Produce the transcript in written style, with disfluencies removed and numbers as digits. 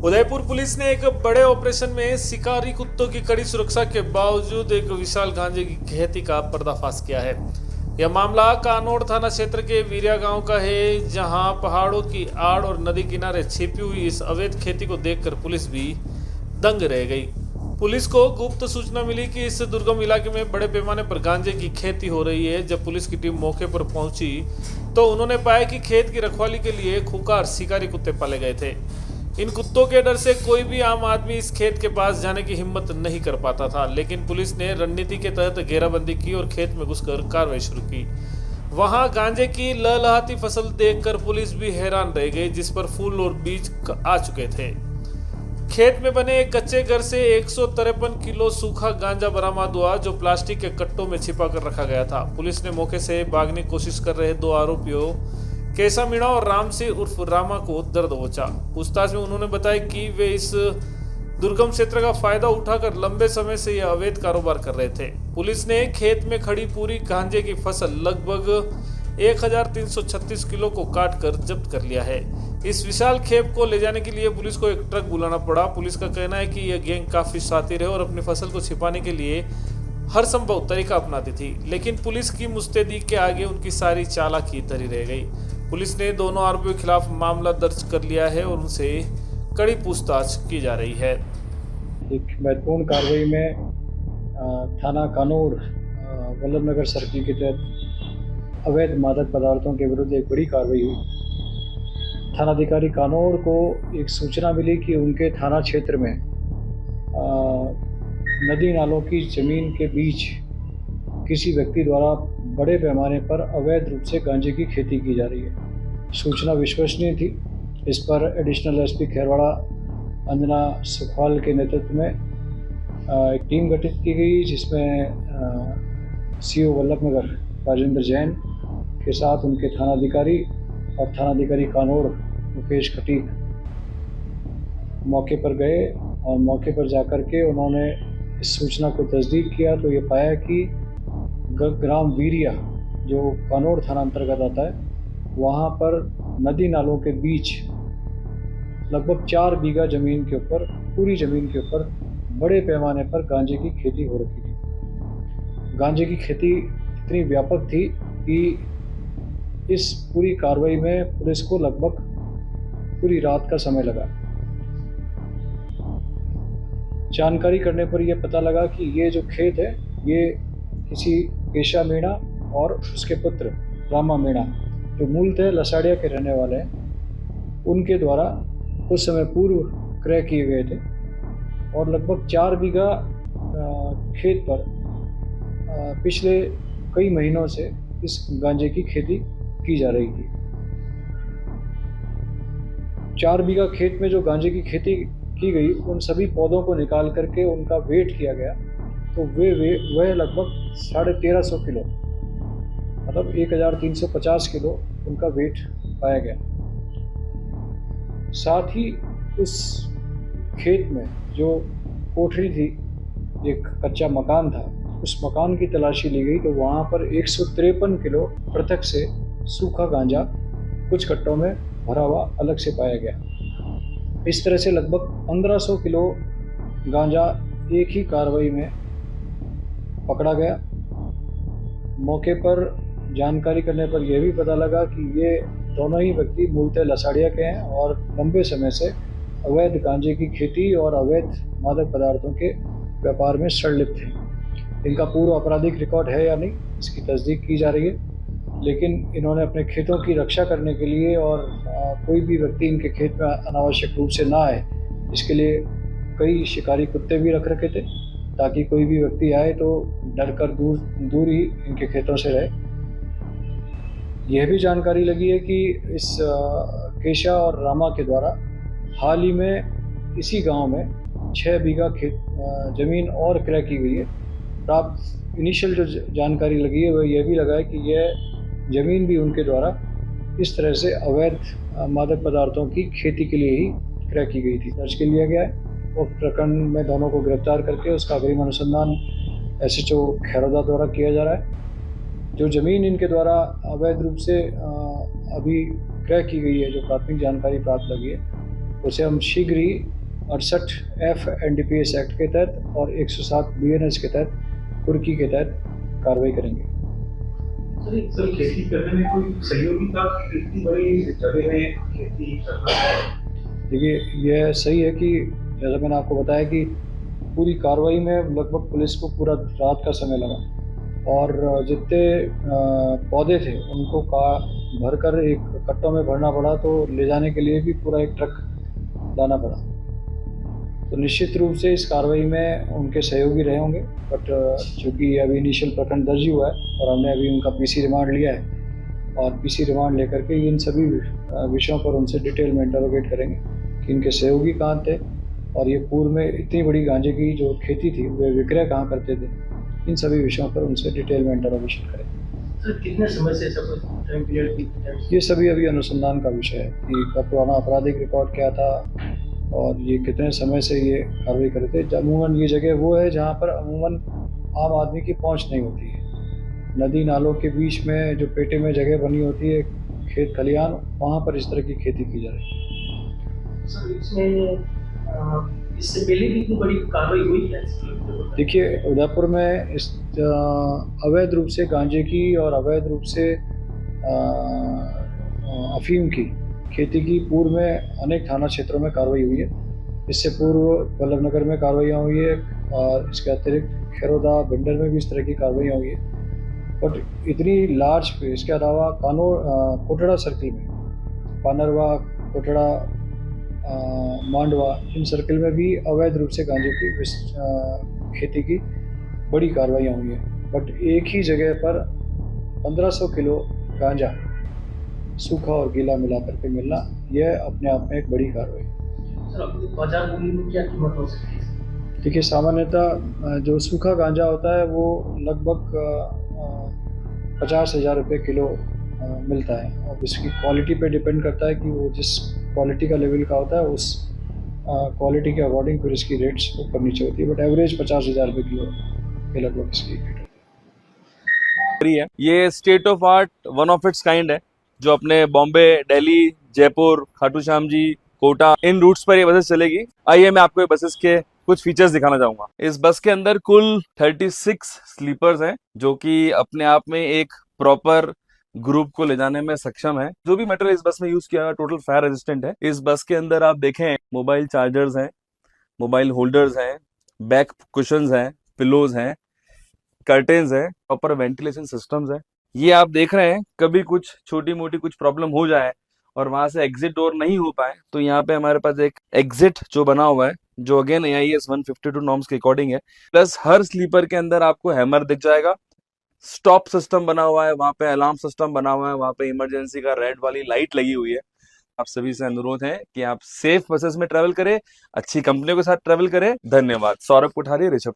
Udaipur police ने एक बड़े ऑपरेशन में शिकारी कुत्तों की कड़ी सुरक्षा के बावजूद एक विशाल गांजे की खेती का पर्दाफाश किया है। यह मामला कानोड़ थाना क्षेत्र के वीरिया गांव का है, जहां पहाड़ों की आड़ और नदी किनारे छिपी हुई इस अवैध खेती को देखकर पुलिस भी दंग रह गई। पुलिस को गुप्त सूचना मिली कि इस दुर्गम इलाके में बड़े पैमाने पर गांजे की खेती हो रही है। जब पुलिस की टीम मौके पर पहुंची तो उन्होंने पाया कि खेत की रखवाली के लिए खूंखार शिकारी कुत्ते पाले गए थे। इन कुत्तों के डर से कोई भी आम आदमी इस खेत के पास जाने की हिम्मत नहीं कर पाता था, लेकिन पुलिस ने रणनीति के तहत घेराबंदी की और खेत में घुसकर कार्रवाई शुरू की। वहां गांजे की लहलहाती फसल देखकर पुलिस भी हैरान रह गई, जिस पर फूल और बीज आ चुके थे। खेत में बने एक कच्चे घर से 153 किलो सूखा गांजा बरामद हुआ, जो प्लास्टिक के कट्टों में छिपा कर रखा गया था। पुलिस ने मौके से भागने की कोशिश कर रहे दो आरोपियों केसा मीणा और राम सिंह उर्फ रामा को दर्द पहुंचा। पूछताछ में उन्होंने बताया कि वे इस दुर्गम क्षेत्र का फायदा उठाकर लंबे समय से यह अवैध कारोबार कर रहे थे। पुलिस ने खेत में खड़ी पूरी गांजे की फसल लगभग 1336 किलो को काट कर जब्त कर लिया है। इस विशाल खेप को ले जाने के लिए पुलिस को एक ट्रक बुलाना पड़ा। पुलिस का कहना है कि यह गैंग काफी शातिर है और अपनी फसल को छिपाने के लिए हर संभव तरीका अपनाती थी, लेकिन पुलिस की मुस्तैदी के आगे उनकी सारी चालाकी धरी रह गई। पुलिस ने दोनों आरोपियों के खिलाफ मामला दर्ज कर लिया है और उनसे कड़ी पूछताछ की जा रही है। एक महत्वपूर्ण कार्रवाई में थाना कानोड़ वल्लभ नगर सर्किल के तहत अवैध मादक पदार्थों के विरुद्ध एक बड़ी कार्रवाई हुई। थानाधिकारी कानोड़ को एक सूचना मिली कि उनके थाना क्षेत्र में नदी नालों की जमीन के बीच किसी व्यक्ति द्वारा बड़े पैमाने पर अवैध रूप से गांजे की खेती की जा रही है। सूचना विश्वसनीय थी। इस पर एडिशनल एसपी खैरवाड़ा अंजना सुखवाल के नेतृत्व में एक टीम गठित की गई, जिसमें सीओ वल्लभ नगर राजेंद्र जैन के साथ उनके थानाधिकारी और थानाधिकारी कानोड़ मुकेश खटीक मौके पर गए और मौके पर जाकर के उन्होंने इस सूचना को तस्दीक किया तो ये पाया कि ग्राम वीरिया जो कानोड़ थाना अंतर्गत आता है, वहाँ पर नदी नालों के बीच लगभग 4 बीघा जमीन के ऊपर, पूरी जमीन के ऊपर बड़े पैमाने पर गांजे की खेती हो रखी थी। गांजे की खेती इतनी व्यापक थी कि इस पूरी कार्रवाई में पुलिस को लगभग पूरी रात का समय लगा। जानकारी करने पर यह पता लगा कि ये जो खेत है ये किसी केशा मीणा और उसके पुत्र रामा मीणा, जो मूलतः लसाड़िया के रहने वाले हैं, उनके द्वारा कुछ समय पूर्व क्रय किए गए थे और लगभग 4 बीघा खेत पर पिछले कई महीनों से इस गांजे की खेती की जा रही थी। 4 बीघा खेत में जो गांजे की खेती की गई, उन सभी पौधों को निकाल करके उनका वेट किया गया तो वह लगभग 1350 किलो, मतलब 1350 किलो उनका वेट पाया गया। साथ ही उस खेत में जो कोठरी थी, एक कच्चा मकान था, उस मकान की तलाशी ली गई तो वहाँ पर 153 किलो पृथक से सूखा गांजा कुछ कट्टों में भरा हुआ अलग से पाया गया। इस तरह से लगभग 1500 किलो गांजा एक ही कार्रवाई में पकड़ा गया। मौके पर जानकारी करने पर यह भी पता लगा कि ये दोनों ही व्यक्ति मूलतः लसाड़िया के हैं और लंबे समय से अवैध गांजे की खेती और अवैध मादक पदार्थों के व्यापार में संलिप्त हैं। इनका पूर्व आपराधिक रिकॉर्ड है या नहीं, इसकी तस्दीक की जा रही है, लेकिन इन्होंने अपने खेतों की रक्षा करने के लिए और कोई भी व्यक्ति इनके खेत में अनावश्यक रूप से ना आए, इसके लिए कई शिकारी कुत्ते भी रख रखे थे, ताकि कोई भी व्यक्ति आए तो डर कर दूर ही इनके खेतों से रहे। यह भी जानकारी लगी है कि इस केशा और रामा के द्वारा हाल ही में इसी गांव में 6 बीघा जमीन और क्रय की गई है। प्राप्त इनिशियल जो जानकारी लगी है वह यह भी लगा है कि यह जमीन भी उनके द्वारा इस तरह से अवैध मादक पदार्थों की खेती के लिए ही क्रय की गई थी। दर्ज कर लिया गया है और प्रकरण में दोनों को गिरफ्तार करके उसका अग्रिम अनुसंधान SHO खैरौदा द्वारा किया जा रहा है। जो ज़मीन इनके द्वारा अवैध रूप से अभी क्रय की गई है, जो प्राथमिक जानकारी प्राप्त लगी है, उसे हम शीघ्र ही 68F NDPS एक्ट के तहत और 107 BNS के तहत कुर्की के तहत कार्रवाई करेंगे। सर खेती करने में कोई सहयोगी था? इतनी बड़ी जगह में खेती करना है? देखिए, यह सही है कि जैसा मैंने आपको बताया कि पूरी कार्रवाई में लगभग पुलिस को पूरा रात का समय लगा और जितने पौधे थे उनको भरकर एक कट्टों में भरना पड़ा, तो ले जाने के लिए भी पूरा एक ट्रक लाना पड़ा। तो निश्चित रूप से इस कार्रवाई में उनके सहयोगी रहे होंगे, बट चूँकि अभी इनिशियल प्रकरण दर्ज हुआ है और हमने अभी उनका PC रिमांड लिया है और PC रिमांड लेकर के इन सभी विषयों पर उनसे डिटेल में इंटरोगेट करेंगे कि इनके सहयोगी कहाँ थे और ये पूर्व में इतनी बड़ी गांजे की जो खेती थी वे विक्रय कहाँ करते थे। इन सभी विषयों पर उनसे डिटेल में इंटरोगेशन करेंगे। सर कितने समय से ऐसा कोई टाइम पीरियड की? ये सभी अभी अनुसंधान का विषय है कि इनका पुराना आपराधिक रिकॉर्ड क्या था और ये कितने समय से ये कार्रवाई कर रहे थे। अमूमन ये जगह वो है जहाँ पर अमूमन आम आदमी की पहुँच नहीं होती है। नदी नालों के बीच में जो पेटे में जगह बनी होती है, खेत खलिहान, वहाँ पर इस तरह की खेती की जा रही है। सर इसमें इससे पहले भी इतनी बड़ी कार्रवाई हुई है? देखिए, उदयपुर में इस अवैध रूप से गांजे की और अवैध रूप से अफीम की खेती की पूर्व में अनेक थाना क्षेत्रों में कार्रवाई हुई है। इससे पूर्व वल्लभ नगर में कार्रवाइयाँ हुई है और इसके अतिरिक्त खैरोदा भिंडर में भी इस तरह की कार्रवाइयाँ हुई है। बट इतनी लार्ज, इसके अलावा कोटड़ा सर्किल में, पानरवा, कोटड़ा, मांडवा, इन सर्किल में भी अवैध रूप से गांजे की खेती की बड़ी कार्रवाइयाँ हुई हैं। बट एक ही जगह पर 1500 किलो गांजा सूखा और गीला मिला करके मिलना, यह अपने आप में एक बड़ी कार्रवाई है। सर अपनी बाजार मूल्य में क्या कीमत हो सकती है? देखिए, सामान्यतः जो सूखा गांजा होता है वो लगभग 50,000 रुपये किलो मिलता है और इसकी क्वालिटी पे डिपेंड करता है कि वो जिस क्वालिटी का लेवल का होता है उस क्वालिटी के अकॉर्डिंग फिर इसकी रेट्स ऊपर नीचे होती है। बट एवरेज 50,000 रुपये किलो के लगभग इसकी रेट होती है। ये state of art, one of its kind है, जो अपने बॉम्बे, दिल्ली, जयपुर, खाटू श्याम जी, कोटा, इन रूट्स पर ये बसेस चलेगी। आइए मैं आपको ये बसेस के कुछ फीचर्स दिखाना चाहूंगा। इस बस के अंदर कुल 36 स्लीपर्स हैं, जो कि अपने आप में एक प्रॉपर ग्रुप को ले जाने में सक्षम है। जो भी मटेरियल इस बस में यूज किया है टोटल फायर रेजिस्टेंट है। इस बस के अंदर आप देखें, मोबाइल चार्जर्स हैं, मोबाइल होल्डर्स हैं, बैक कुशंस हैं, पिलोज हैं, कर्टेन्स हैं, प्रॉपर वेंटिलेशन सिस्टम्स हैं। ये आप देख रहे हैं, कभी कुछ छोटी मोटी कुछ प्रॉब्लम हो जाए और वहां से एग्जिट डोर नहीं हो पाए तो यहाँ पे हमारे पास एक एग्जिट जो बना हुआ है, जो अगेन AIS 152 नॉर्म्स के अकॉर्डिंग है। प्लस हर स्लीपर के अंदर आपको हैमर दिख जाएगा, स्टॉप सिस्टम बना हुआ है, वहां पे अलार्म सिस्टम बना हुआ है, वहां पे इमरजेंसी का रेड वाली लाइट लगी हुई है। आप सभी से अनुरोध है कि आप सेफ बसेस में ट्रेवल करें, अच्छी कंपनियों के साथ ट्रेवल करें। धन्यवाद। सौरभ कोठारी, ऋषभ।